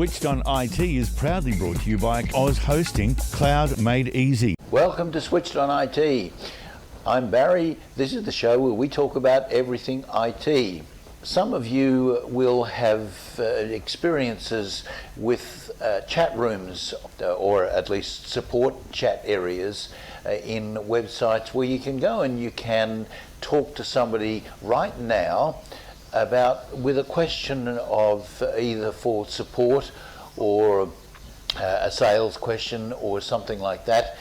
Switched on IT is proudly brought to you by Oz Hosting, Cloud Made Easy. Welcome to Switched on IT. I'm Barry. This is the show where we talk about everything IT. Some of you will have experiences with chat rooms or at least support chat areas in websites where you can go and you can talk to somebody right now with a question of either for support or a sales question or something like that.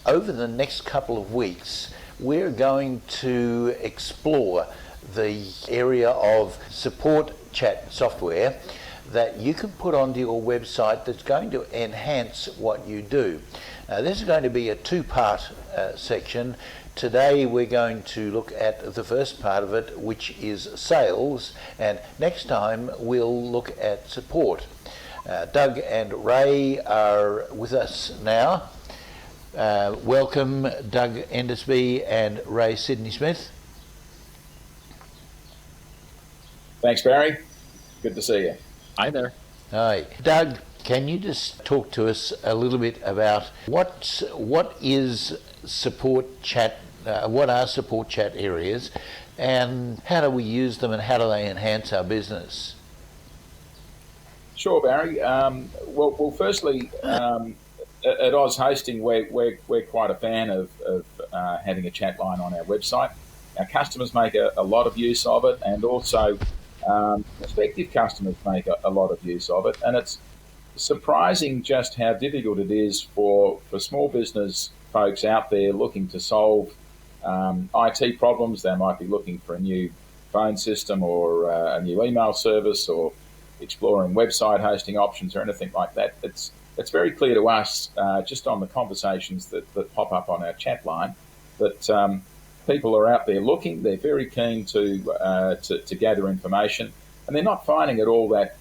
Over the next couple of weeks, we're going to explore the area of support chat software that you can put onto your website that's going to enhance what you do. This is going to be a two-part section. Today we're going to look at the first part of it, which is sales, and next time we'll look at support. Doug and Ray are with us now. Welcome, Doug Endersby and Ray Sidney Smith. Thanks, Barry. Good to see you. Hi there. Hi. Doug, can you just talk to us a little bit about what is support chat, what are support chat areas, and how do we use them and how do they enhance our business? Sure, Barry. Well, firstly, at Oz Hosting, we're quite a fan of having a chat line on our website. Our customers make a lot of use of it, and also prospective customers make a lot of use of it. And it's surprising just how difficult it is for small business folks out there looking to solve IT problems. They might be looking for a new phone system or a new email service or exploring website hosting options or anything like that. It's very clear to us, just on the conversations that pop up on our chat line, that people are out there looking. They're very keen to gather information, and they're not finding it all that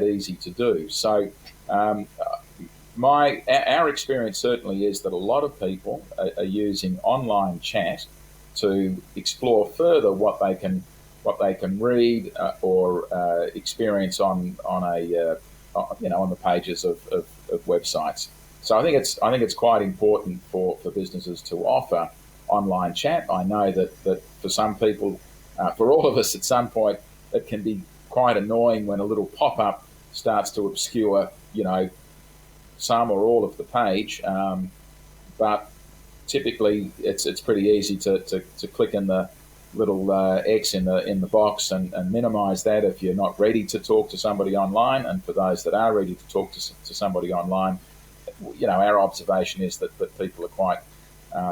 easy to do. So our experience certainly is that a lot of people are using online chat to explore further what they can read or experience on the pages of websites. So I think it's quite important for businesses to offer online chat. I know that for some people, for all of us at some point, it can be quite annoying when a little pop-up starts to obscure, some or all of the page. But typically, it's pretty easy to click in the little X in the box and minimize that if you're not ready to talk to somebody online. And for those that are ready to talk to somebody online, our observation is that people are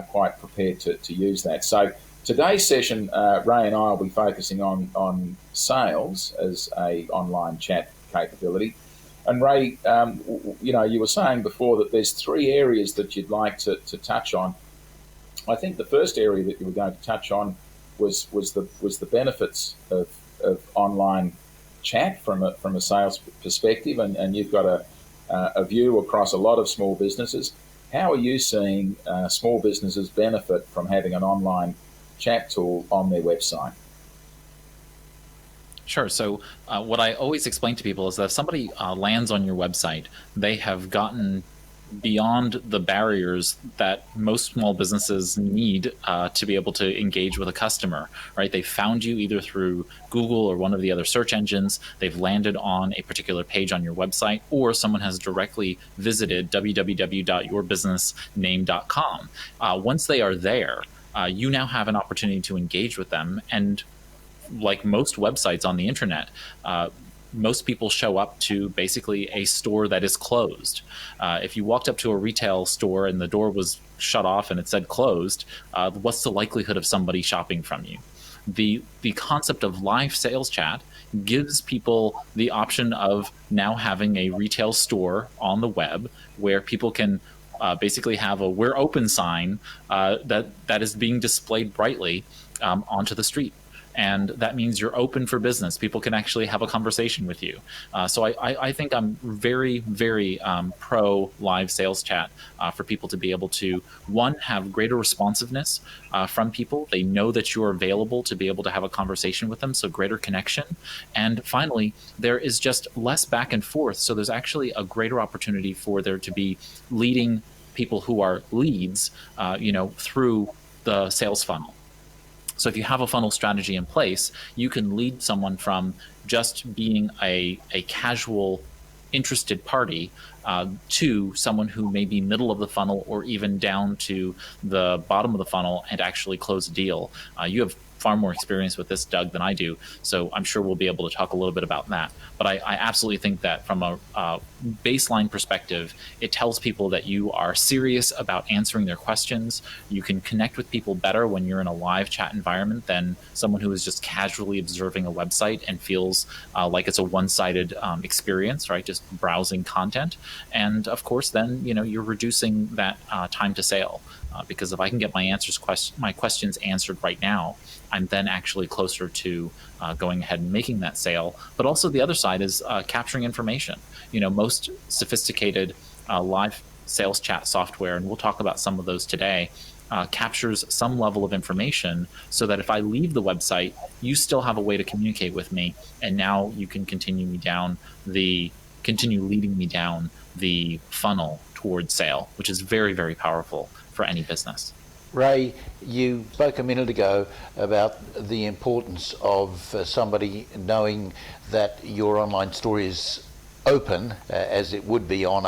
quite prepared to use that. So today's session, Ray and I will be focusing on sales as a online chat capability. And Ray, you were saying before that there's three areas that you'd like to touch on. I think the first area that you were going to touch on was the benefits of online chat from a sales perspective, and you've got a view across a lot of small businesses. How are you seeing small businesses benefit from having an online chat tool on their website? Sure. So what I always explain to people is that if somebody lands on your website, they have gotten beyond the barriers that most small businesses need to be able to engage with a customer, right? They found you either through Google or one of the other search engines. They've landed on a particular page on your website, or someone has directly visited www.yourbusinessname.com. Once they are there, you now have an opportunity to engage with them. And like most websites on the internet, most people show up to basically a store that is closed. If you walked up to a retail store and the door was shut off and it said closed, what's the likelihood of somebody shopping from you? The concept of live sales chat gives people the option of now having a retail store on the web where people can basically have a "we're open" sign that is being displayed brightly onto the street. and that means you're open for business. People can actually have a conversation with you. So I think I'm very, very pro live sales chat for people to be able to, one, have greater responsiveness from people. They know that you're available to be able to have a conversation with them, so greater connection. And finally, there is just less back and forth, so there's actually a greater opportunity for there to be leading people who are leads, through the sales funnel. So if you have a funnel strategy in place, you can lead someone from just being a casual interested party to someone who may be middle of the funnel or even down to the bottom of the funnel and actually close a deal. You have far more experience with this, Doug, than I do, so I'm sure we'll be able to talk a little bit about that. But I absolutely think that from a baseline perspective, it tells people that you are serious about answering their questions. You can connect with people better when you're in a live chat environment than someone who is just casually observing a website and feels like it's a one-sided experience, right? Just browsing content. And of course, then you're reducing that time to sale. Because if I can get my questions answered right now, I'm then actually closer to going ahead and making that sale. But also the other side is capturing information. Most sophisticated live sales chat software, and we'll talk about some of those today, captures some level of information so that if I leave the website, you still have a way to communicate with me, and now you can continue leading me down the funnel towards sale, which is very, very powerful for any business. Ray, you spoke a minute ago about the importance of somebody knowing that your online store is open, as it would be on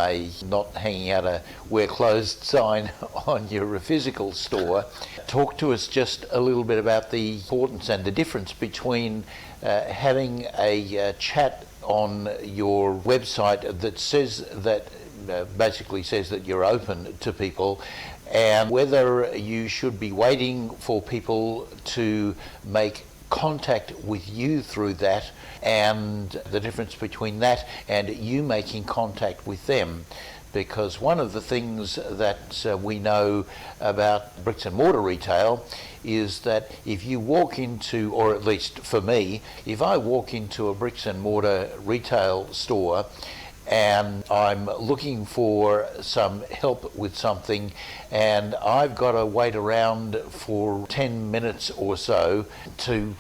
not hanging out a "we're closed" sign on your physical store. Talk to us just a little bit about the importance and the difference between having a chat on your website that says that basically says that you're open to people, and whether you should be waiting for people to make contact with you through that, and the difference between that and you making contact with them. Because one of the things that we know about bricks and mortar retail is that if you walk into, or at least for me, if I walk into a bricks and mortar retail store and I'm looking for some help with something, and I've got to wait around for 10 minutes or so to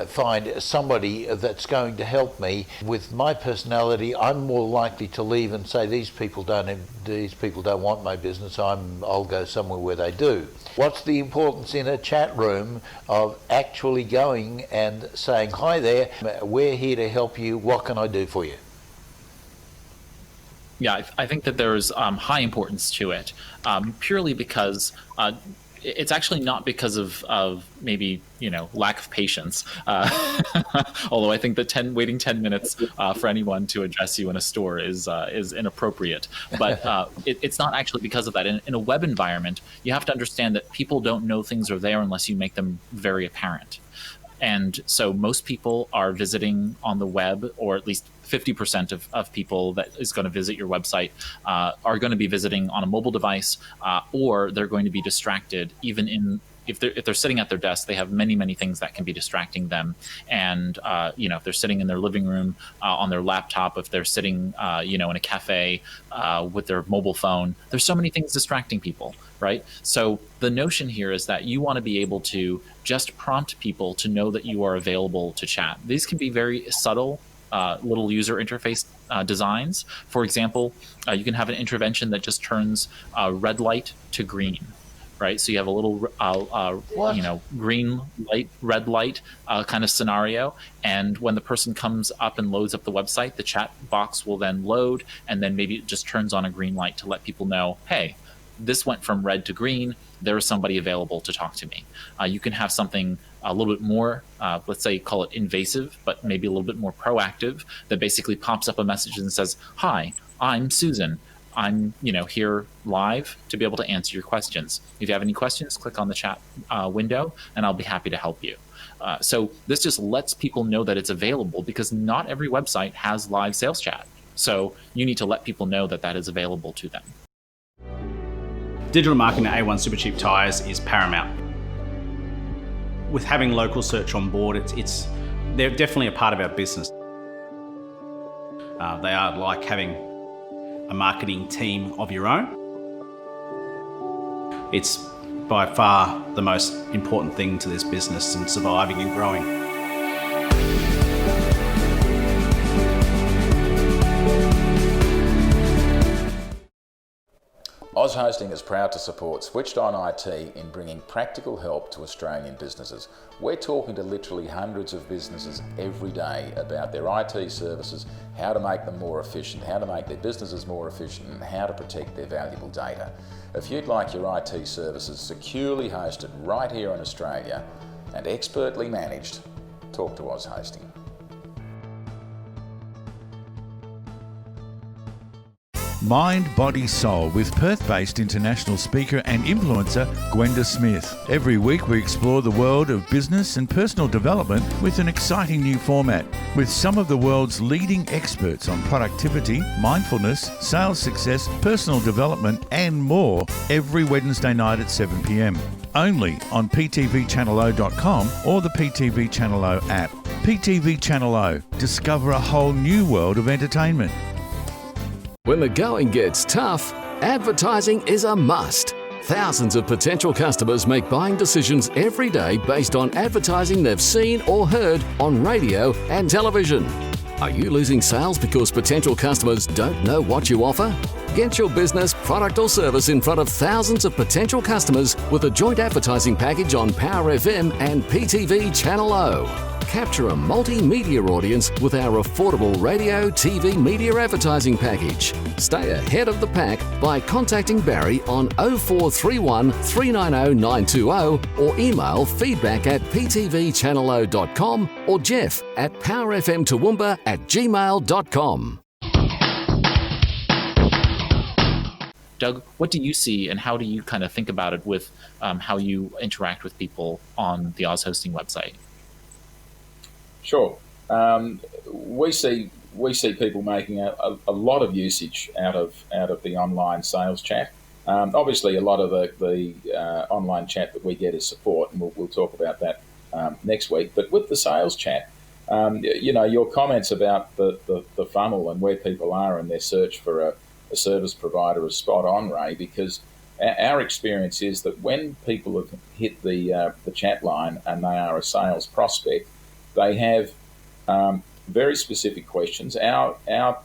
find somebody that's going to help me. With my personality, I'm more likely to leave and say, these people don't want my business, I'll go somewhere where they do. What's the importance in a chat room of actually going and saying, hi there, we're here to help you, what can I do for you? Yeah, I think that there's high importance to it, purely because it's actually not because of maybe lack of patience. Although I think that waiting 10 minutes for anyone to address you in a store is inappropriate. But it's not actually because of that. In a web environment, you have to understand that people don't know things are there unless you make them very apparent. And so most people are visiting on the web, or at least 50% of people that is going to visit your website are going to be visiting on a mobile device, or they're going to be distracted. Even if they're sitting at their desk, they have many things that can be distracting them. And if they're sitting in their living room on their laptop, if they're sitting in a cafe with their mobile phone, there's so many things distracting people. Right? So the notion here is that you want to be able to just prompt people to know that you are available to chat. These can be very subtle little user interface designs. For example, you can have an intervention that just turns red light to green. Right? So you have a little green light, red light kind of scenario. And when the person comes up and loads up the website, the chat box will then load, and then maybe it just turns on a green light to let people know, hey, this went from red to green. There is somebody available to talk to me. You can have something a little bit more, let's say, call it invasive, but maybe a little bit more proactive, that basically pops up a message and says, hi, I'm Susan. I'm here live to be able to answer your questions. If you have any questions, click on the chat window and I'll be happy to help you. So this just lets people know that it's available, because not every website has live sales chat. So you need to let people know that that is available to them. Digital marketing at A1 Supercheap Tyres is paramount. with having local search on board, they're definitely a part of our business. They are like having a marketing team of your own. It's by far the most important thing to this business and surviving and growing. Oz Hosting is proud to support Switched On IT in bringing practical help to Australian businesses. We're talking to literally hundreds of businesses every day about their IT services, how to make them more efficient, how to make their businesses more efficient, and how to protect their valuable data. If you'd like your IT services securely hosted right here in Australia and expertly managed, talk to Oz Hosting. Mind, Body, Soul with Perth-based international speaker and influencer Gwenda Smith. Every week we explore the world of business and personal development with an exciting new format with some of the world's leading experts on productivity, mindfulness, sales success, personal development and more every Wednesday night at 7 p.m. Only on ptvchannelo.com or the PTV Channel O app. PTV Channel O. Discover a whole new world of entertainment. When the going gets tough, advertising is a must. Thousands of potential customers make buying decisions every day based on advertising they've seen or heard on radio and television. Are you losing sales because potential customers don't know what you offer? Get your business, product or service in front of thousands of potential customers with a joint advertising package on Power FM and PTV Channel O. Capture a multimedia audience with our affordable radio, TV media advertising package. Stay ahead of the pack by contacting Barry on 0431 390 920 or email feedback@ptvchannelo.com or Jeff at powerfmtoowoomba@gmail.com. Doug, what do you see and how do you kind of think about it with how you interact with people on the Oz Hosting website? Sure. We see people making a lot of usage out of the online sales chat. Obviously, a lot of the online chat that we get is support, and we'll talk about that next week. But with the sales chat, your comments about the funnel and where people are in their search for a service provider is spot on, Ray, because our experience is that when people have hit the chat line and they are a sales prospect, they have very specific questions. Our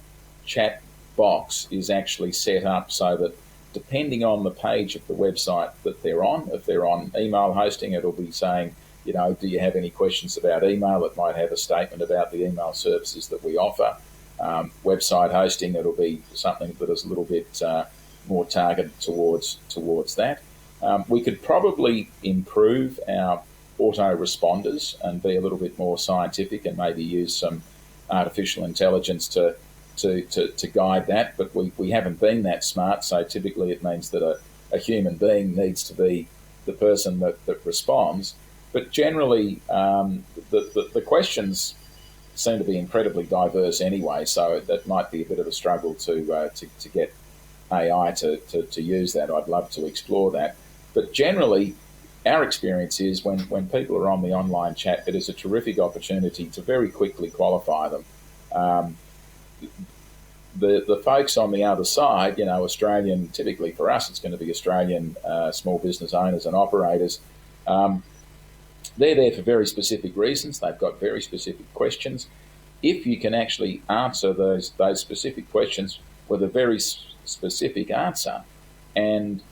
chat box is actually set up so that depending on the page of the website that they're on, if they're on email hosting, it'll be saying, do you have any questions about email? It might have a statement about the email services that we offer. Website hosting, it'll be something that is a little bit more targeted towards that. We could probably improve our autoresponders and be a little bit more scientific and maybe use some artificial intelligence to guide that, but we haven't been that smart, so typically it means that a human being needs to be the person that responds. But generally, the questions seem to be incredibly diverse anyway, so that might be a bit of a struggle to get AI to use that. I'd love to explore that. But generally, our experience is when people are on the online chat, it is a terrific opportunity to very quickly qualify them. The folks on the other side, Australian, typically for us, it's going to be Australian small business owners and operators. They're there for very specific reasons. They've got very specific questions. If you can actually answer those specific questions with a very specific answer, and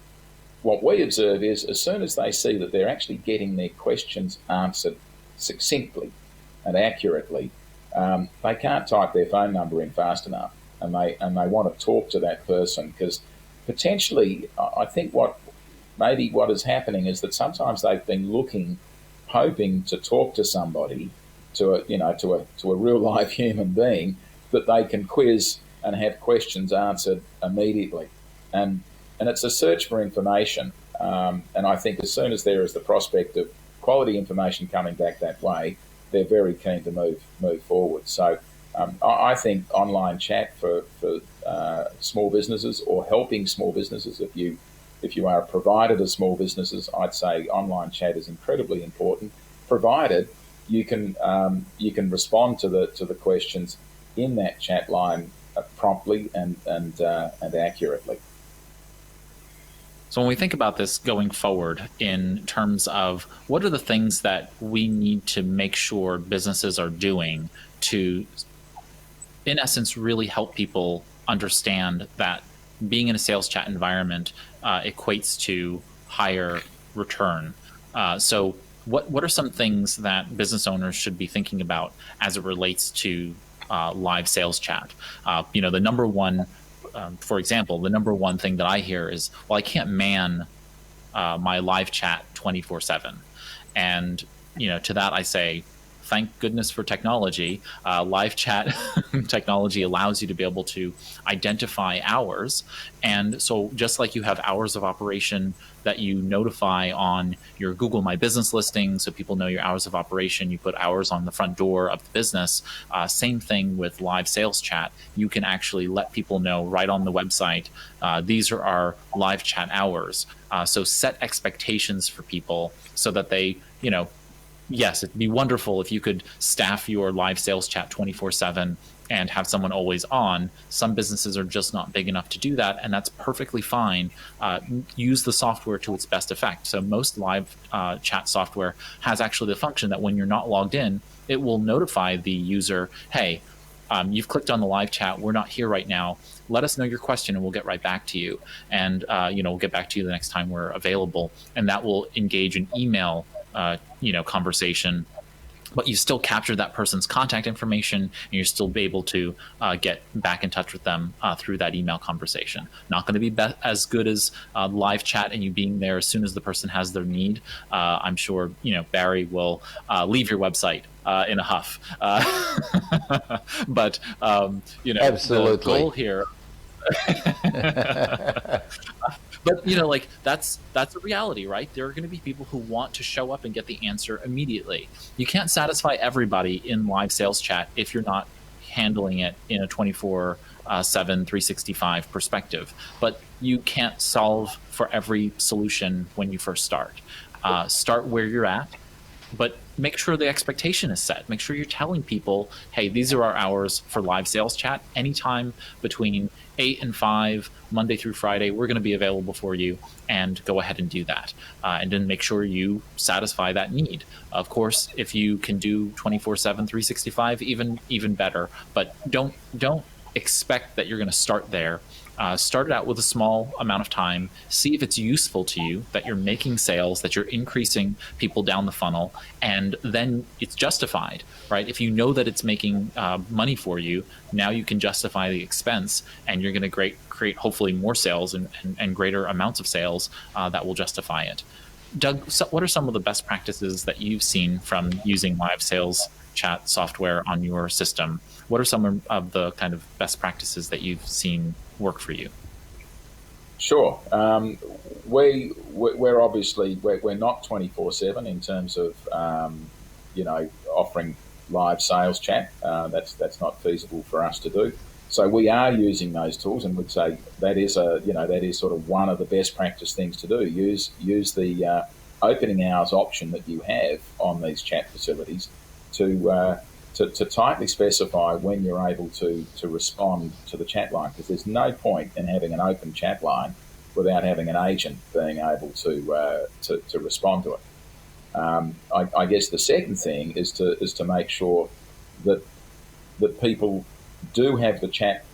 what we observe is as soon as they see that they're actually getting their questions answered succinctly and accurately, they can't type their phone number in fast enough, and they want to talk to that person, because potentially I think what is happening is that sometimes they've been hoping to talk to somebody, to a real live human being that they can quiz and have questions answered immediately, and it's a search for information, and I think as soon as there is the prospect of quality information coming back that way, they're very keen to move forward. So I think online chat for small businesses, or helping small businesses, if you are a provider to small businesses, I'd say online chat is incredibly important. provided you can respond to the questions in that chat line promptly and accurately. So when we think about this going forward in terms of what are the things that we need to make sure businesses are doing to, in essence, really help people understand that being in a sales chat environment equates to higher return. So what are some things that business owners should be thinking about as it relates to live sales chat? The number one, for example, the number one thing that I hear is, well, I can't man my live chat 24/7. And, to that I say, thank goodness for technology. Live chat technology allows you to be able to identify hours. And so just like you have hours of operation that you notify on your Google My Business listing, so people know your hours of operation, you put hours on the front door of the business. Same thing with live sales chat. You can actually let people know right on the website, these are our live chat hours. So set expectations for people so that they, yes, it'd be wonderful if you could staff your live sales chat 24/7 and have someone always on. Some businesses are just not big enough to do that, and that's perfectly fine. Use the software to its best effect. So most live chat software has actually the function that when you're not logged in, it will notify the user, hey, you've clicked on the live chat, we're not here right now. Let us know your question and we'll get right back to you. And we'll get back to you the next time we're available. And that will engage an email conversation, but you still capture that person's contact information and you're still able to get back in touch with them through that email conversation. Not going to be as good as live chat and you being there as soon as the person has their need. I'm sure, Barry will leave your website in a huff. But, Absolutely. The goal here... But that's a reality, right? There are going to be people who want to show up and get the answer immediately. You can't satisfy everybody in live sales chat if you're not handling it in a 24/7, 365 perspective. But you can't solve for every solution when you first start. Start where you're at, but make sure the expectation is set. Make sure you're telling people, hey, these are our hours for live sales chat. Anytime between 8 and 5, Monday through Friday, we're going to be available for you, and go ahead and do that. And then make sure you satisfy that need. Of course, if you can do 24/7, 365, even better. But don't expect that you're going to start there. Start it out with a small amount of time. See if it's useful to you, that you're making sales, that you're increasing people down the funnel, and then it's justified, right? If you know that it's making money for you, now you can justify the expense, and you're going to create hopefully more sales and greater amounts of sales that will justify it. Doug, what are some of the best practices that you've seen from using live sales chat software on your system? What are some of the kind of best practices that you've seen work for you? Sure. We're obviously we're not 24/7 in terms of offering live sales chat. That's not feasible for us to do. So we are using those tools, and would say that is sort of one of the best practice things to do. Use the opening hours option that you have on these chat facilities to tightly specify when you're able to respond to the chat line, because there's no point in having an open chat line without having an agent being able to respond to it. I guess the second thing is to make sure that people do have the chat.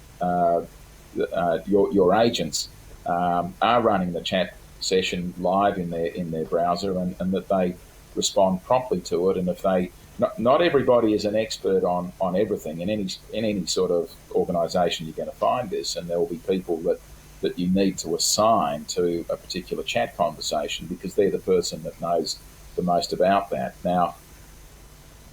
Your agents are running the chat session live in their browser, and that they respond promptly to it. And if they not everybody is an expert on everything. In any sort of organisation, you're going to find this, and there will be people that you need to assign to a particular chat conversation because they're the person that knows the most about that. Now,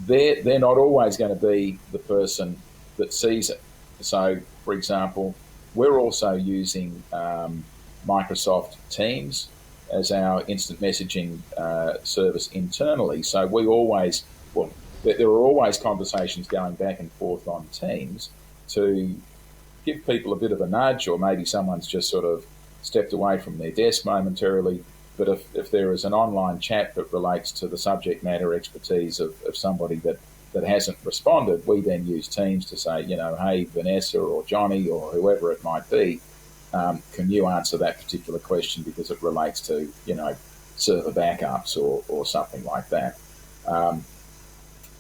they're not always going to be the person that sees it. So, for example, we're also using Microsoft Teams as our instant messaging service internally. So there are always conversations going back and forth on Teams to give people a bit of a nudge, or maybe someone's just sort of stepped away from their desk momentarily. But if there is an online chat that relates to the subject matter expertise of somebody that hasn't responded, we then use Teams to say, hey, Vanessa or Johnny or whoever it might be, can you answer that particular question because it relates to, server backups or something like that.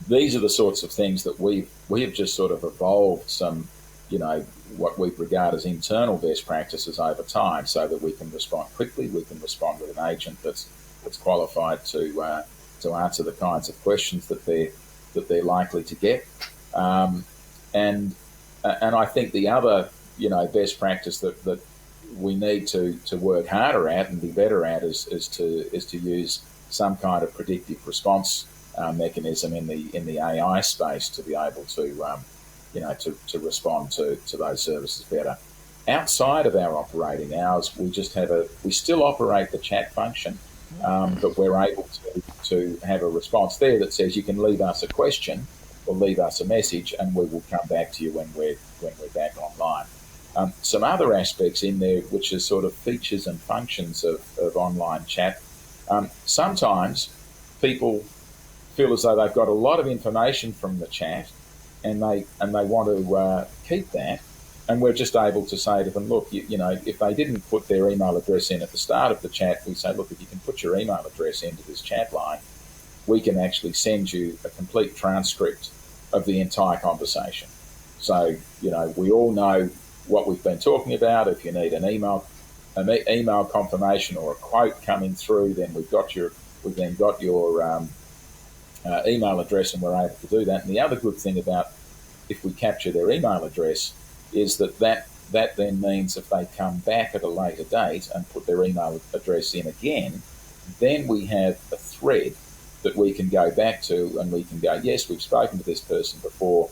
These are the sorts of things that we have just sort of evolved some, what we regard as internal best practices over time, so that we can respond quickly. We can respond with an agent that's qualified to answer the kinds of questions that they're likely to get. And I think the other best practice that we need to work harder at and be better at is to use some kind of predictive response mechanism in the AI space to be able to respond to those services better. Outside of our operating hours, we still operate the chat function, but we're able to have a response there that says you can leave us a question or leave us a message, and we will come back to you when we're back online. Some other aspects in there, which are sort of features and functions of online chat. Sometimes people feel as though they've got a lot of information from the chat, and they want to keep that, and we're just able to say to them, look, if they didn't put their email address in at the start of the chat, we say, look, if you can put your email address into this chat line, we can actually send you a complete transcript of the entire conversation. So, we all know what we've been talking about. If you need an email confirmation or a quote coming through, then we've got your email address, and we're able to do that. And the other good thing about if we capture their email address is that then means if they come back at a later date and put their email address in again, then we have a thread that we can go back to, and we can go, yes, we've spoken to this person before.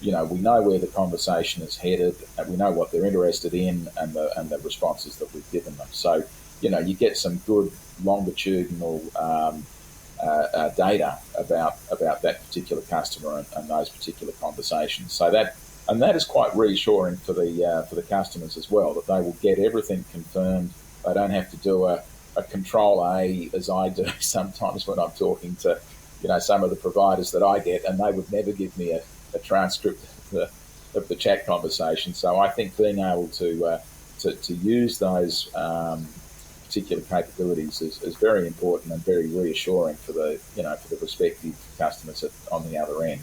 We know where the conversation is headed, and we know what they're interested in, and the responses that we've given them. So, you get some good longitudinal data about that particular customer and those particular conversations. So that is quite reassuring for the customers as well, that they will get everything confirmed. They don't have to do a control A, as I do sometimes when I'm talking to some of the providers that I get, and they would never give me a transcript of the chat conversation. So I think being able to use those particular capabilities is very important and very reassuring for the respective customers on the other end.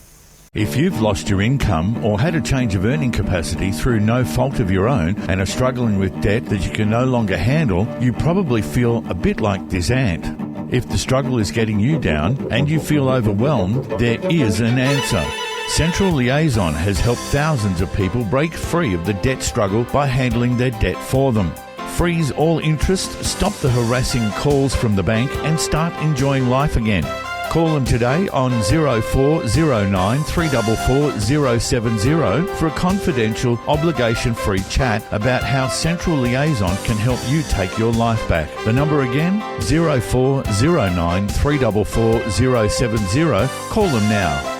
If you've lost your income or had a change of earning capacity through no fault of your own and are struggling with debt that you can no longer handle, you probably feel a bit like this ant. If the struggle is getting you down and you feel overwhelmed, there is an answer. Central Liaison has helped thousands of people break free of the debt struggle by handling their debt for them. Freeze all interest, stop the harassing calls from the bank, and start enjoying life again. Call them today on 0409 344 070 for a confidential, obligation-free chat about how Central Liaison can help you take your life back. The number again, 0409 344 070. Call them now.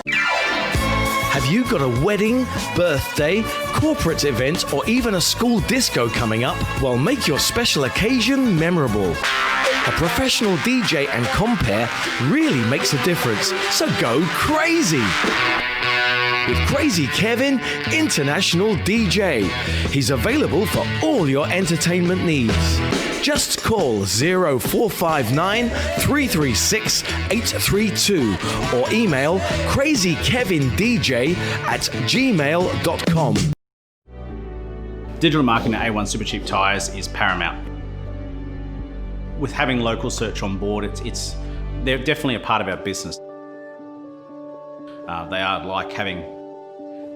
Have you got a wedding, birthday, corporate event, or even a school disco coming up? Well, make your special occasion memorable. A professional DJ and compere really makes a difference, so go crazy! With Crazy Kevin, International DJ. He's available for all your entertainment needs. Just call 0459 336 832 or email crazykevindj@gmail.com. Digital marketing at A1 Supercheap Tyres is paramount. With having local search on board, they're definitely a part of our business. They are like having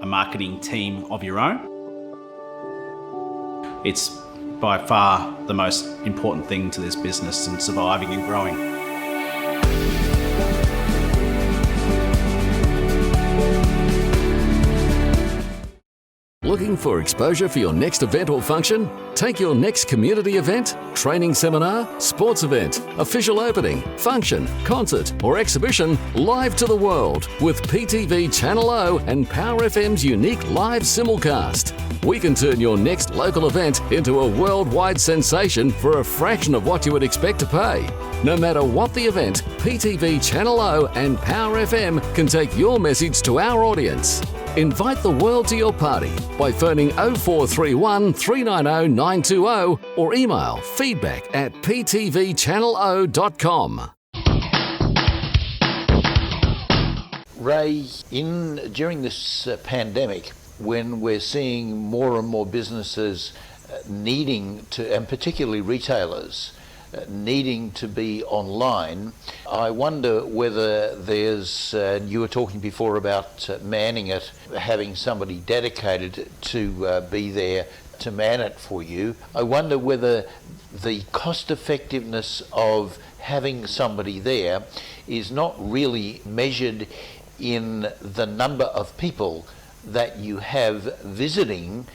a marketing team of your own. It's by far the most important thing to this business and surviving and growing. Looking Looking for exposure for your next event or function? Take your next community event, training seminar, sports event, official opening, function, concert, or exhibition live to the world with PTV Channel O and Power FM's unique live simulcast. We can turn your next local event into a worldwide sensation for a fraction of what you would expect to pay. No matter what the event, PTV Channel O and Power FM can take your message to our audience. Invite the world to your party by phoning 0431 390 920 or email feedback@ptvchannelo.com. Ray, during this pandemic, when we're seeing more and more businesses needing to, and particularly retailers, needing to be online, I wonder whether there's, you were talking before about manning it, having somebody dedicated to be there to man it for you. I wonder whether the cost effectiveness of having somebody there is not really measured in the number of people that you have visiting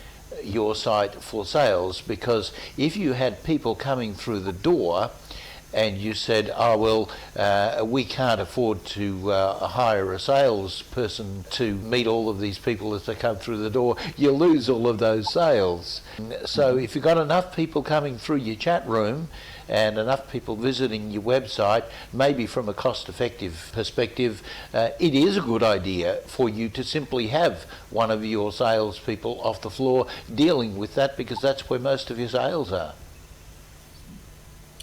your site for sales, because if you had people coming through the door and you said, oh well, we can't afford to hire a salesperson to meet all of these people as they come through the door, you lose all of those sales. So if you've got enough people coming through your chat room and enough people visiting your website, maybe from a cost-effective perspective, it is a good idea for you to simply have one of your salespeople off the floor dealing with that, because that's where most of your sales are.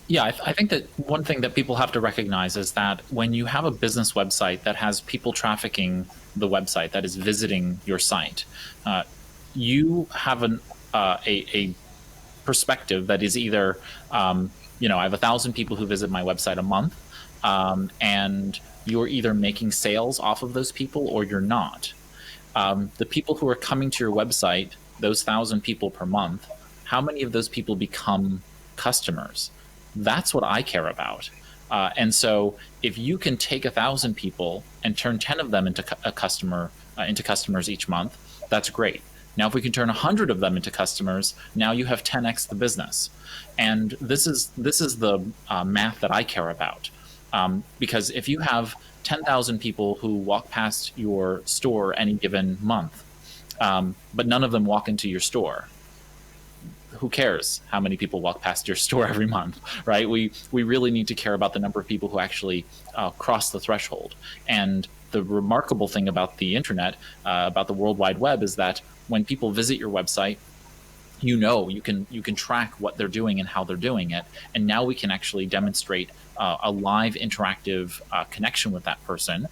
Yeah, I think that one thing that people have to recognize is that when you have a business website that has people trafficking the website, that is visiting your site, you have a perspective that is either, I have 1,000 people who visit my website a month, and you're either making sales off of those people or you're not. The people who are coming to your website, those 1,000 people per month, how many of those people become customers? That's what I care about. And so if you can take 1,000 people and turn 10 of them into customers each month, that's great. Now, if we can turn 100 of them into customers, now you have 10x the business. And this is the math that I care about. Because if you have 10,000 people who walk past your store any given month, but none of them walk into your store, who cares how many people walk past your store every month, right? We really need to care about the number of people who actually cross the threshold. And the remarkable thing about the internet, about the World Wide Web, is that when people visit your website, you can track what they're doing and how they're doing it. And now we can actually demonstrate a live interactive connection with that person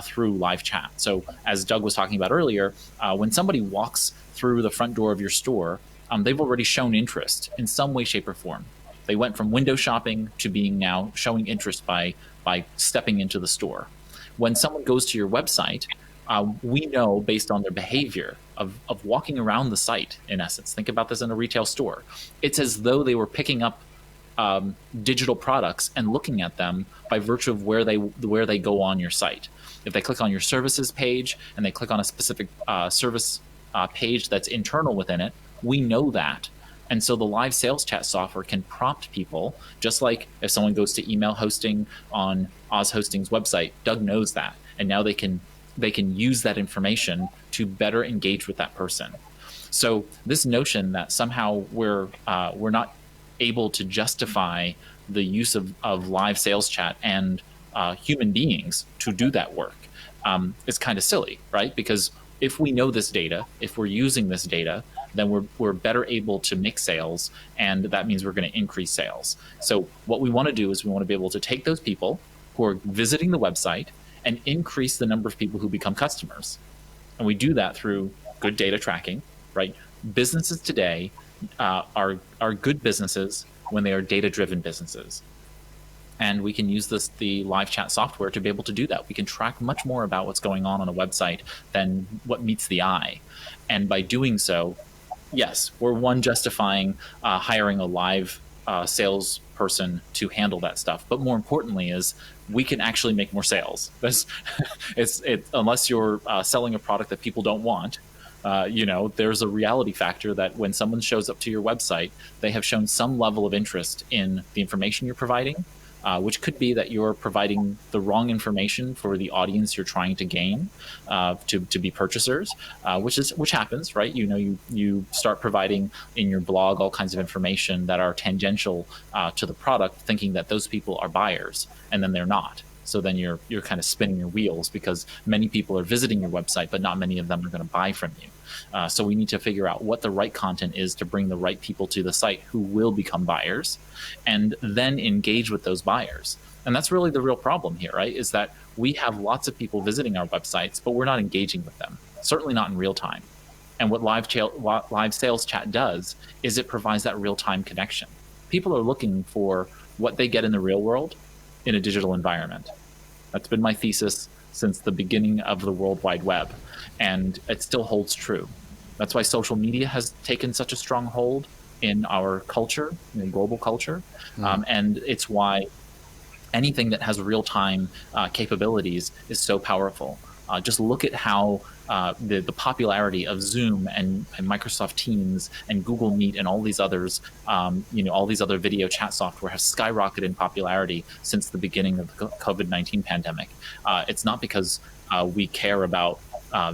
through live chat. So as Doug was talking about earlier, when somebody walks through the front door of your store, they've already shown interest in some way, shape, or form. They went from window shopping to being now showing interest by stepping into the store. When someone goes to your website, we know based on their behavior of walking around the site, in essence, think about this in a retail store. It's as though they were picking up digital products and looking at them by virtue of where they go on your site. If they click on your services page and they click on a specific service page that's internal within it, we know that. And so the live sales chat software can prompt people, just like if someone goes to email hosting on Oz Hosting's website, Doug knows that. And now they can use that information to better engage with that person. So this notion that somehow we're not able to justify the use of live sales chat and human beings to do that work is kind of silly, right? Because if we know this data, if we're using this data, then we're better able to make sales, and that means we're going to increase sales. So what we want to do is we want to be able to take those people who are visiting the website and increase the number of people who become customers. And we do that through good data tracking, right? Businesses today are good businesses when they are data-driven businesses. And we can use the live chat software to be able to do that. We can track much more about what's going on a website than what meets the eye. And by doing so, yes, we're justifying hiring a live salesperson to handle that stuff. But more importantly is we can actually make more sales. Unless you're selling a product that people don't want, There's a reality factor that when someone shows up to your website, they have shown some level of interest in the information you're providing, which could be that you're providing the wrong information for the audience you're trying to gain, to be purchasers, which happens, right? You start providing in your blog all kinds of information that are tangential to the product, thinking that those people are buyers, and then they're not. So then you're kind of spinning your wheels, because many people are visiting your website, but not many of them are going to buy from you. So we need to figure out what the right content is to bring the right people to the site who will become buyers, and then engage with those buyers. And that's really the real problem here, right? Is that we have lots of people visiting our websites, but we're not engaging with them, certainly not in real time. And what live sales chat does is it provides that real-time connection. People are looking for what they get in the real world in a digital environment. That's been my thesis since the beginning of the World Wide Web, and it still holds true. That's why social media has taken such a strong hold in our culture, in the global culture, and it's why anything that has real-time capabilities is so powerful. Just look at how the popularity of Zoom and Microsoft Teams and Google Meet and all these others, all these other video chat software have skyrocketed in popularity since the beginning of the COVID-19 pandemic. It's not because we care about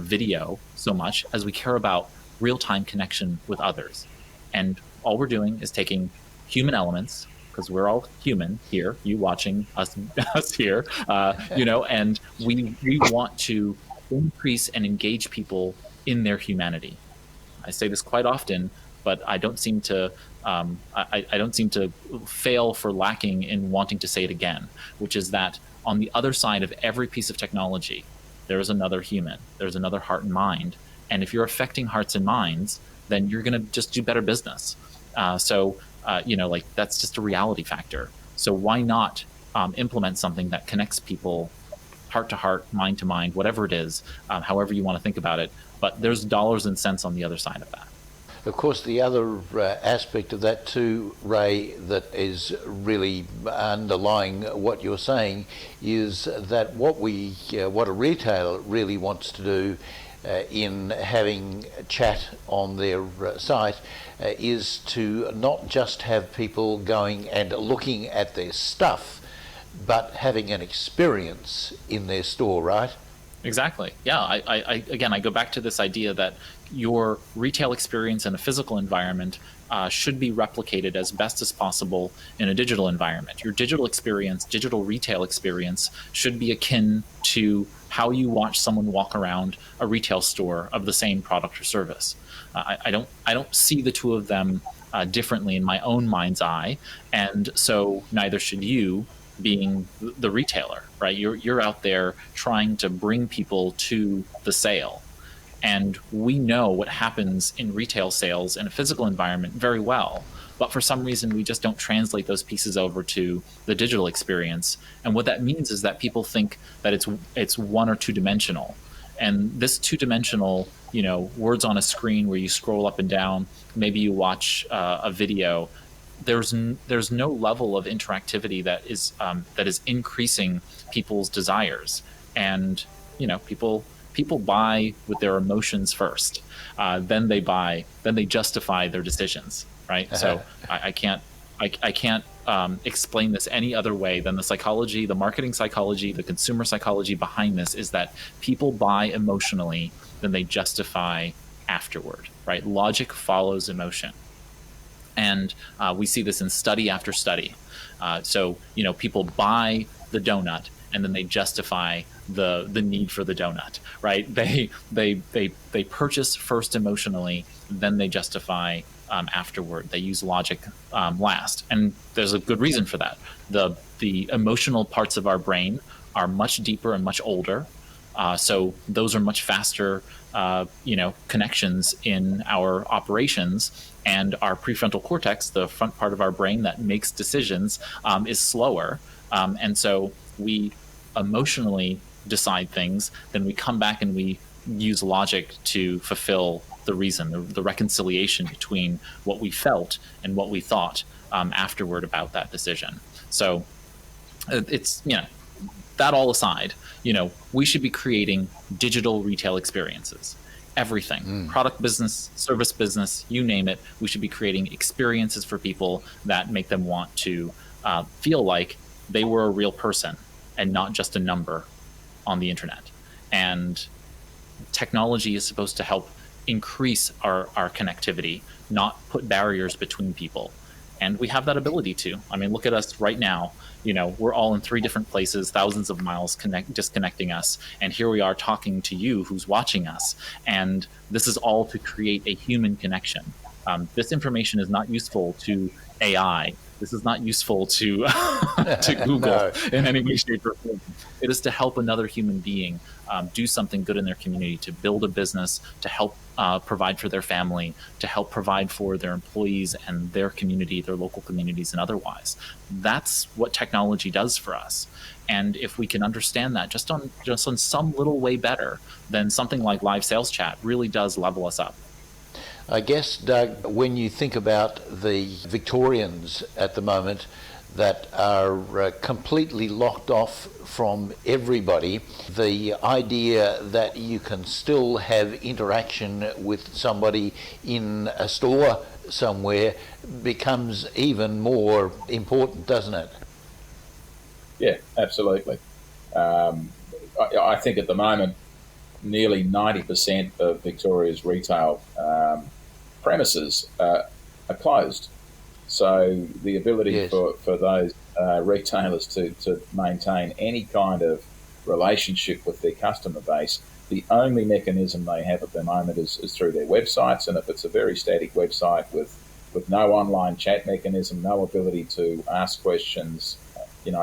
video so much as we care about real-time connection with others. And all we're doing is taking human elements, because we're all human here, you watching us here, and we want to increase and engage people in their humanity. I say this quite often, but I don't seem to I don't seem to fail for lacking in wanting to say it again, which is that on the other side of every piece of technology, there is another human, there's another heart and mind. And if you're affecting hearts and minds, then you're going to just do better business. That's just a reality factor. So why not implement something that connects people heart to heart, mind to mind, whatever it is, however you want to think about it. But there's dollars and cents on the other side of that. Of course, the other aspect of that too, Ray, that is really underlying what you're saying is that what a retailer really wants to do in having chat on their site is to not just have people going and looking at their stuff, but having an experience in their store, right? Exactly. Yeah. I go back to this idea that your retail experience in a physical environment should be replicated as best as possible in a digital environment. Your digital experience, digital retail experience, should be akin to how you watch someone walk around a retail store of the same product or service. I don't see the two of them differently in my own mind's eye, and so neither should you, being the retailer, right? You're out there trying to bring people to the sale. And we know what happens in retail sales in a physical environment very well. But for some reason, we just don't translate those pieces over to the digital experience. And what that means is that people think that it's one or two dimensional. And this two-dimensional, words on a screen where you scroll up and down, maybe you watch a video, there's no level of interactivity that is increasing people's desires. And people buy with their emotions first, then they justify their decisions, right? So I can't explain this any other way than the psychology, the marketing psychology, the consumer psychology behind this is that people buy emotionally, then they justify afterward, right? Logic follows emotion. And we see this in study after study. So people buy the donut and then they justify the need for the donut, right? They purchase first emotionally, then they justify afterward. They use logic last, and there's a good reason for that. The emotional parts of our brain are much deeper and much older, so those are much faster, connections in our operations. And our prefrontal cortex, the front part of our brain that makes decisions, is slower. And so we emotionally decide things, then we come back and we use logic to fulfill the reason, the reconciliation between what we felt and what we thought afterward about that decision. So it's, that all aside, we should be creating digital retail experiences. everything. Product business, service business, you name it. We should be creating experiences for people that make them want to feel like they were a real person and not just a number on the internet. And technology is supposed to help increase our connectivity, not put barriers between people. And we have that ability to. I mean, look at us right now. You know, we're all in 3 different places, thousands of miles disconnecting us. And here we are talking to you who's watching us. And this is all to create a human connection. This information is not useful to AI. This is not useful to to Google in any way, shape, or form. It is to help another human being do something good in their community, to build a business, to help provide for their family, to help provide for their employees and their community, their local communities, and otherwise. That's what technology does for us. And if we can understand that just on some little way better, then something like live sales chat really does level us up. I guess, Doug, when you think about the Victorians at the moment that are completely locked off from everybody, the idea that you can still have interaction with somebody in a store somewhere becomes even more important, doesn't it? Yeah, absolutely. I think at the moment, nearly 90% of Victoria's retail premises are closed. So the ability for those retailers to maintain any kind of relationship with their customer base, the only mechanism they have at the moment is through their websites. And if it's a very static website with no online chat mechanism, no ability to ask questions,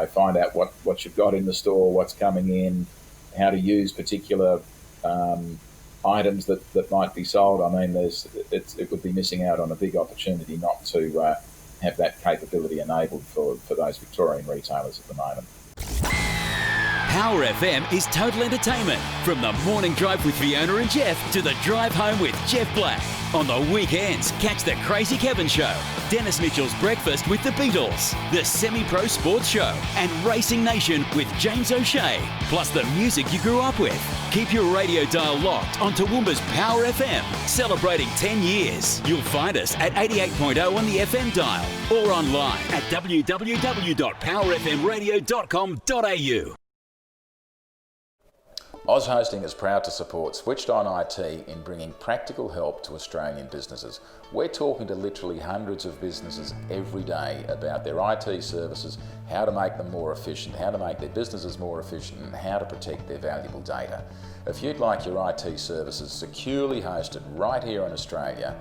find out what you've got in the store, what's coming in, how to use particular items that might be sold. I mean, it would be missing out on a big opportunity not to have that capability enabled for those Victorian retailers at the moment. Power FM is total entertainment. From the morning drive with Fiona and Jeff to the drive home with Jeff Black. On the weekends, catch the Crazy Kevin Show, Dennis Mitchell's Breakfast with the Beatles, the Semi-Pro Sports Show, and Racing Nation with James O'Shea, plus the music you grew up with. Keep your radio dial locked on Toowoomba's Power FM, celebrating 10 years. You'll find us at 88.0 on the FM dial or online at www.powerfmradio.com.au. Oz Hosting is proud to support Switched On IT in bringing practical help to Australian businesses. We're talking to literally hundreds of businesses every day about their IT services, how to make them more efficient, how to make their businesses more efficient, and how to protect their valuable data. If you'd like your IT services securely hosted right here in Australia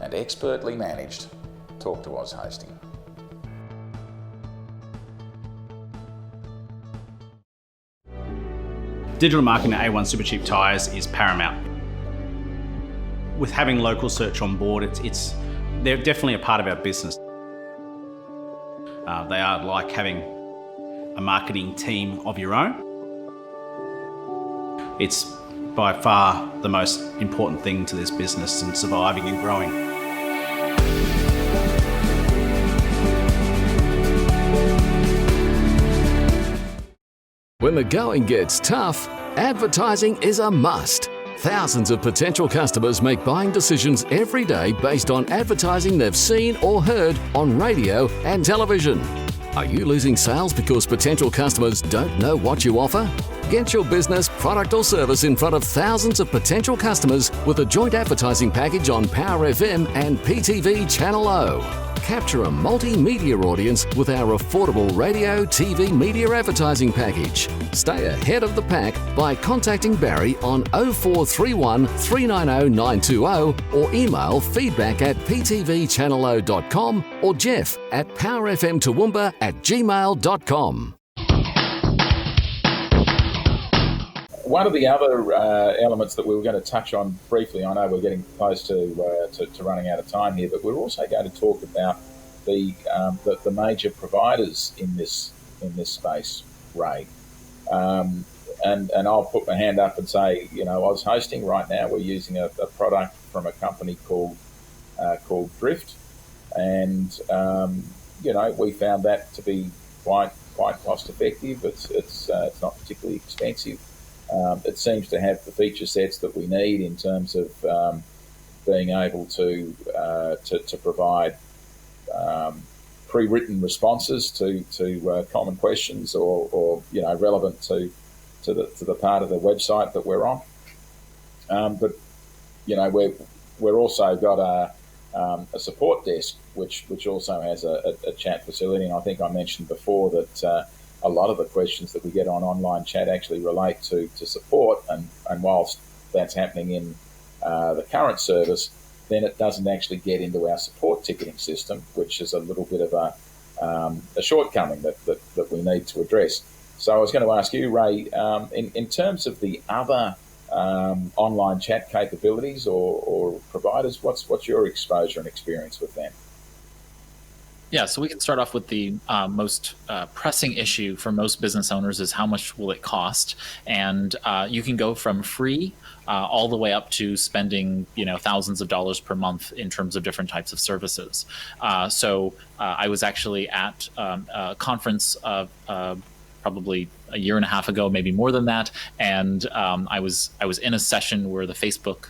and expertly managed, talk to Oz Hosting. Digital marketing at A1 Supercheap Tyres is paramount. With having local search on board, they're definitely a part of our business. They are like having a marketing team of your own. It's by far the most important thing to this business and surviving and growing. When the going gets tough, advertising is a must. Thousands of potential customers make buying decisions every day based on advertising they've seen or heard on radio and television. Are you losing sales because potential customers don't know what you offer? Get your business, product or service in front of thousands of potential customers with a joint advertising package on Power FM and PTV Channel O. Capture a multimedia audience with our affordable radio, TV media advertising package. Stay ahead of the pack by contacting Barry on 0431 390 920 or email feedback@ptvchannelo.com or Jeff at powerfmtoowoomba@gmail.com. One of the other elements that we were going to touch on briefly, I know we're getting close to running out of time here, but we're also going to talk about the major providers in this space, Ray. And I'll put my hand up and say, Oz Hosting right now, we're using a product from a company called Drift, and we found that to be quite cost effective. It's not particularly expensive. it seems to have the feature sets that we need in terms of being able to provide pre-written responses to common questions or relevant to the part of the website that we're on. But we're also got a support desk which also has a chat facility, and I think I mentioned before that a lot of the questions that we get on online chat actually relate to support, and whilst that's happening in the current service, then it doesn't actually get into our support ticketing system, which is a little bit of a shortcoming that we need to address. So I was going to ask you, Ray, in terms of the other online chat capabilities or providers, what's your exposure and experience with them? Yeah, so we can start off with the most pressing issue for most business owners is how much will it cost, and you can go from free all the way up to spending thousands of dollars per month in terms of different types of services. So I was actually at a conference probably a year and a half ago, maybe more than that, and I was in a session where the Facebook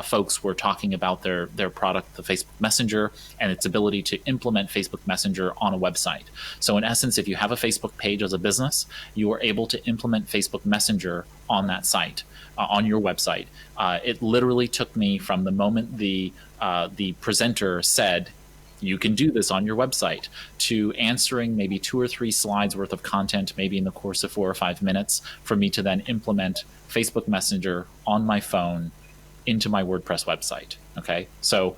folks were talking about their product, the Facebook Messenger, and its ability to implement Facebook Messenger on a website. So in essence, if you have a Facebook page as a business, you are able to implement Facebook Messenger on that site, on your website. It literally took me from the moment the presenter said, you can do this on your website, to answering maybe 2 or 3 slides worth of content, maybe in the course of 4 or 5 minutes, for me to then implement Facebook Messenger on my phone into my WordPress website. Okay, so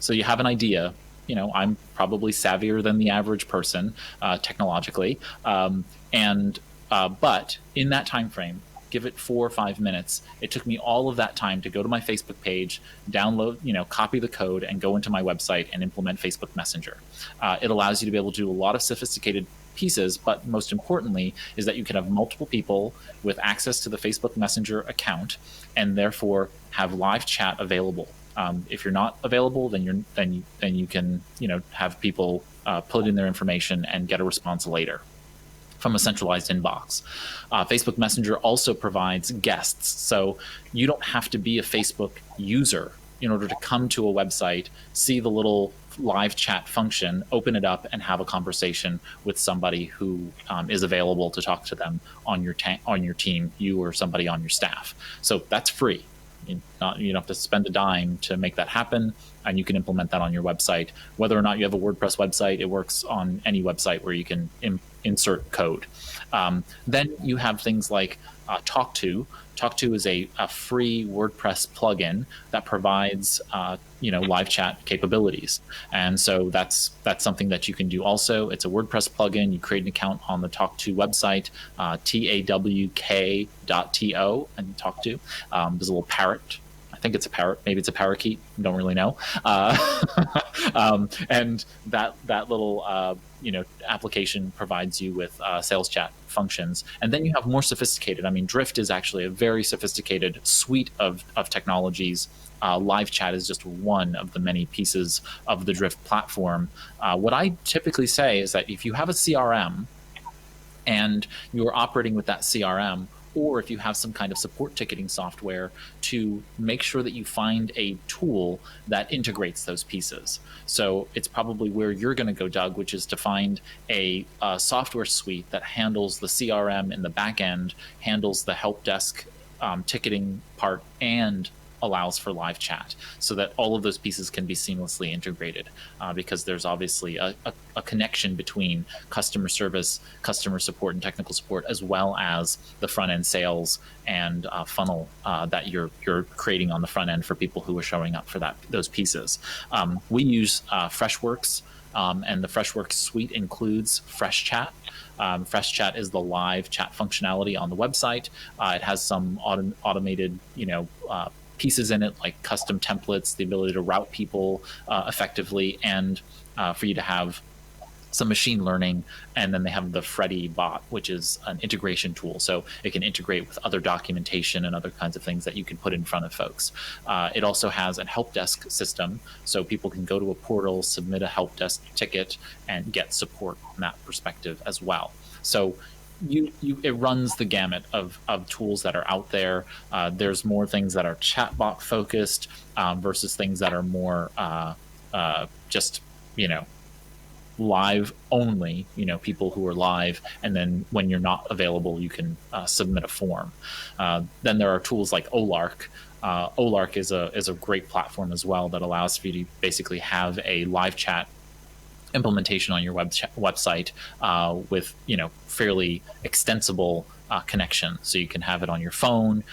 you have an idea. I'm probably savvier than the average person technologically, but in that time frame, give it 4 or 5 minutes. It took me all of that time to go to my Facebook page, download, copy the code, and go into my website and implement Facebook Messenger. It allows you to be able to do a lot of sophisticated pieces, but most importantly is that you can have multiple people with access to the Facebook Messenger account, and therefore have live chat available. If you're not available, then you can have people put in their information and get a response later from a centralized inbox. Facebook Messenger also provides guests, so you don't have to be a Facebook user in order to come to a website, see the little live chat function, open it up, and have a conversation with somebody who is available to talk to them on your team, you or somebody on your staff. So that's free. You don't have to spend a dime to make that happen, and you can implement that on your website. Whether or not you have a WordPress website, it works on any website where you can insert code. Then you have things like TalkTo. TalkTo is a free WordPress plugin that provides live chat capabilities, and so that's something that you can do. Also, it's a WordPress plugin. You create an account on the TalkTo website, tawk.to, and TalkTo. There's a little parrot. I think it's a parrot. Maybe it's a parakeet. Don't really know. And that little application provides you with sales chat functions. And then you have more sophisticated. Drift is actually a very sophisticated suite of technologies. Live chat is just one of the many pieces of the Drift platform. What I typically say is that if you have a CRM and you're operating with that CRM, or if you have some kind of support ticketing software, to make sure that you find a tool that integrates those pieces. So it's probably where you're going to go, Doug, which is to find a software suite that handles the CRM in the back end, handles the help desk ticketing part, and allows for live chat, so that all of those pieces can be seamlessly integrated, because there's obviously a connection between customer service, customer support, and technical support, as well as the front end sales and funnel that you're creating on the front end for people who are showing up for those pieces. We use Freshworks, and the Freshworks suite includes FreshChat. FreshChat is the live chat functionality on the website. It has some automated, pieces in it, like custom templates, the ability to route people effectively, and for you to have some machine learning. And then they have the Freddy bot, which is an integration tool. So it can integrate with other documentation and other kinds of things that you can put in front of folks. It also has a help desk system, so people can go to a portal, submit a help desk ticket, and get support from that perspective as well. So it runs the gamut of tools that are out there. There's more things that are chatbot focused versus things that are more just, live only, people who are live, and then when you're not available, you can submit a form. Then there are tools like Olark. Olark is a great platform as well that allows for you to basically have a live chat implementation on your website with fairly extensible connection. So you can have it on your phone,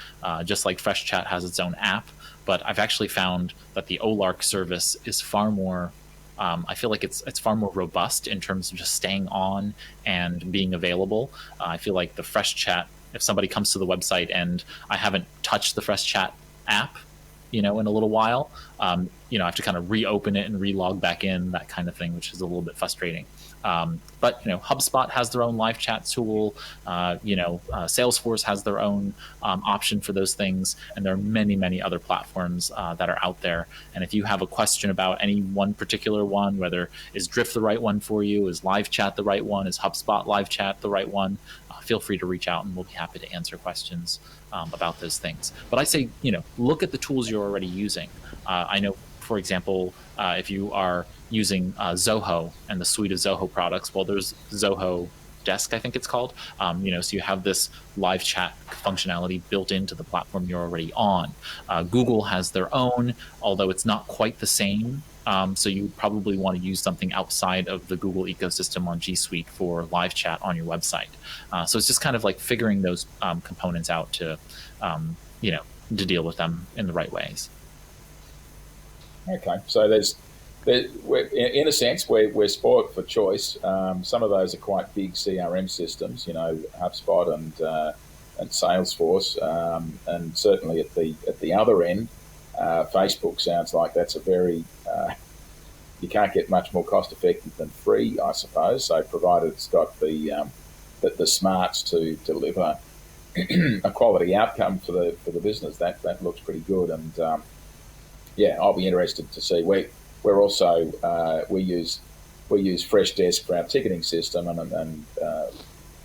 just like FreshChat has its own app. But I've actually found that the Olark service is far more I feel like it's far more robust in terms of just staying on and being available. I feel like the FreshChat, if somebody comes to the website and I haven't touched the FreshChat app, in a little while, I have to kind of reopen it and relog back in, that kind of thing, which is a little bit frustrating. But HubSpot has their own live chat tool. Salesforce has their own option for those things, and there are many, many other platforms that are out there. And if you have a question about any one particular one, whether is Drift the right one for you, is live chat the right one, is HubSpot live chat the right one, feel free to reach out, and we'll be happy to answer questions about those things. But I say, look at the tools you're already using. I know, for example, if you are using Zoho and the suite of Zoho products, well, there's Zoho Desk, I think it's called. So you have this live chat functionality built into the platform you're already on. Google has their own, although it's not quite the same. So you probably want to use something outside of the Google ecosystem on G Suite for live chat on your website. So it's just kind of like figuring those components out to deal with them in the right ways. Okay, so in a sense, we're spoiled for choice. Some of those are quite big CRM systems, HubSpot and Salesforce, and certainly at the other end, Facebook sounds like that's a very you can't get much more cost effective than free, I suppose. So provided it's got the smarts to deliver a quality outcome for the business, that looks pretty good. And I'll be interested to see. We're also we use Freshdesk for our ticketing system, and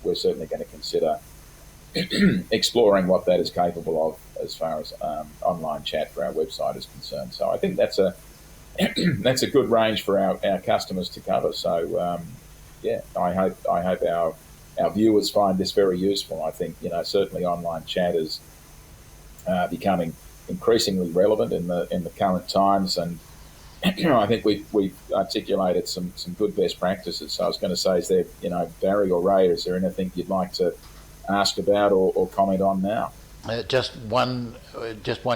we're certainly going to consider exploring what that is capable of as far as online chat for our website is concerned. So I think that's a that's a good range for our customers to cover. So I hope our viewers find this very useful. I think certainly online chat is becoming increasingly relevant in the current times, and I think we've articulated some good best practices. So I was going to say, is there Barry or Ray, is there anything you'd like to ask about or comment on now? Just one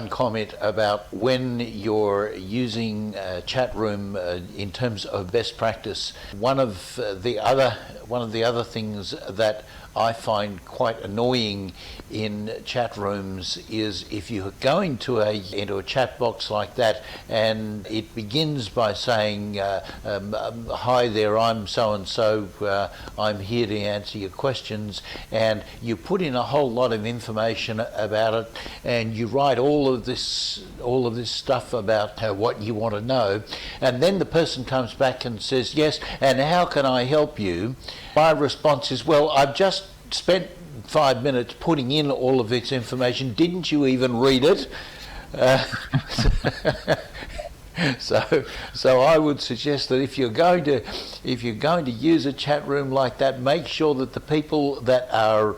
comment about when you're using chat room in terms of best practice. One of the other things that I find quite annoying in chat rooms is if you're going into a chat box like that and it begins by saying, hi there, I'm so-and-so, I'm here to answer your questions, and you put in a whole lot of information about it, and you write all of this stuff about what you want to know, and then the person comes back and says, yes, and how can I help you? My response is, well, I've just spent 5 minutes putting in all of this information. Didn't you even read it? So I would suggest that if you're going to use a chat room like that, make sure that the people that are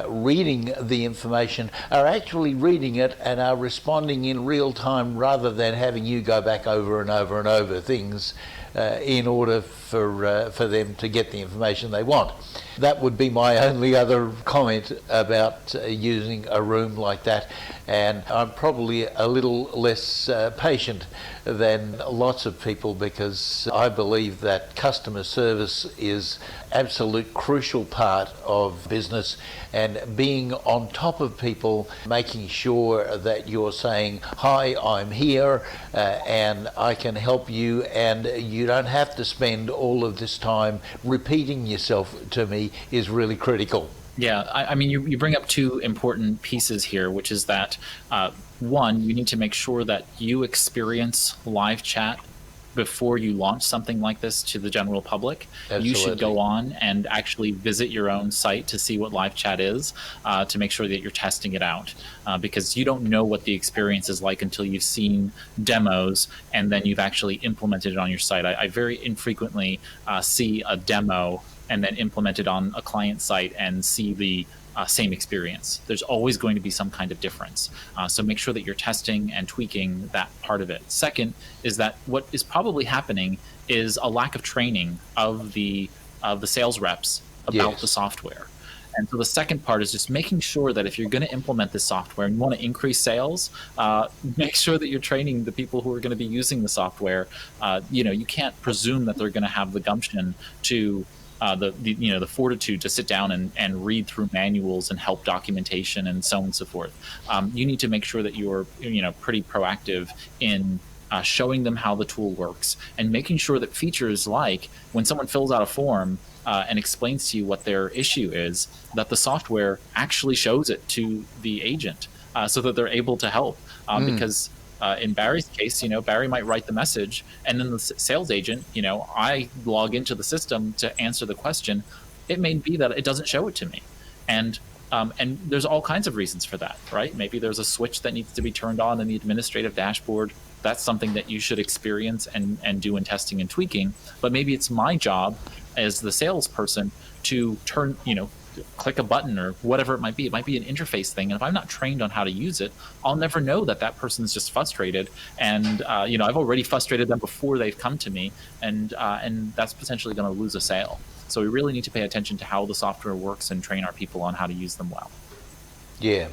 reading the information are actually reading it and are responding in real time, rather than having you go back over and over and over things in order for them to get the information they want. That would be my only other comment about using a room like that, and I'm probably a little less patient than lots of people, because I believe that customer service is absolute crucial part of business, and being on top of people, making sure that you're saying, hi, I'm here and I can help you, and you don't have to spend all of this time repeating yourself to me, is really critical. Yeah, I mean, you bring up two important pieces here, which is that one, you need to make sure that you experience live chat before you launch something like this to the general public, you should Absolutely. go on and actually visit your own site to see what live chat is, to make sure that you're testing it out, because you don't know what the experience is like until you've seen demos and then you've actually implemented it on your site. I very infrequently see a demo and then implement it on a client site and see the same experience. There's always going to be some kind of difference. So make sure that you're testing and tweaking that part of it. Second is that what is probably happening is a lack of training of the sales reps about Yes. the software. And so the second part is just making sure that if you're going to implement this software and you want to increase sales, make sure that you're training the people who are going to be using the software. You can't presume that they're going to have the gumption to the fortitude to sit down and read through manuals and help documentation and so on and so forth. You need to make sure that you're pretty proactive in showing them how the tool works and making sure that features like when someone fills out a form and explains to you what their issue is, that the software actually shows it to the agent so that they're able to help. Because in Barry's case, Barry might write the message, and then the sales agent, I log into the system to answer the question. It may be that it doesn't show it to me, and there's all kinds of reasons for that, right? Maybe there's a switch that needs to be turned on in the administrative dashboard. That's something that you should experience and do in testing and tweaking. But maybe it's my job as the salesperson to click a button or whatever it might be. It might be an interface thing, and if I'm not trained on how to use it, I'll never know that person's just frustrated. And I've already frustrated them before they've come to me, and that's potentially going to lose a sale. So we really need to pay attention to how the software works and train our people on how to use them well. Yeah.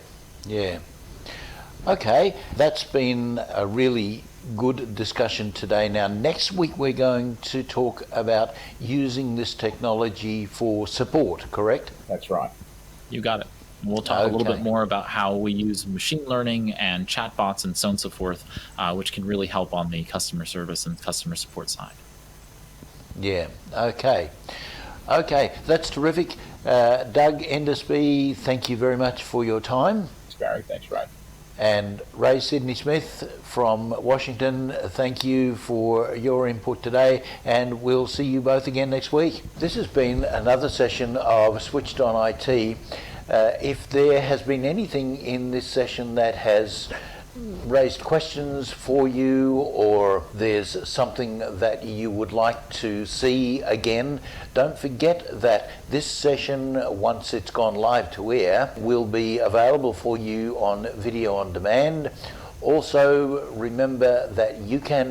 Okay, that's been a really good discussion today. Now, next week we're going to talk about using this technology for support, correct? That's right. You got it. And we'll talk a little bit more about how we use machine learning and chatbots and so on and so forth, which can really help on the customer service and customer support side. Yeah, okay, that's terrific. Doug Endersby, thank you very much for your time. Thanks, Barry. Thanks, Ray. And Ray Sidney Smith from Washington, thank you for your input today, and we'll see you both again next week. This has been another session of Switched on IT. If there has been anything in this session that has raised questions for you, or there's something that you would like to see again, don't forget that this session, once it's gone live to air, will be available for you on video on demand. Also, remember that you can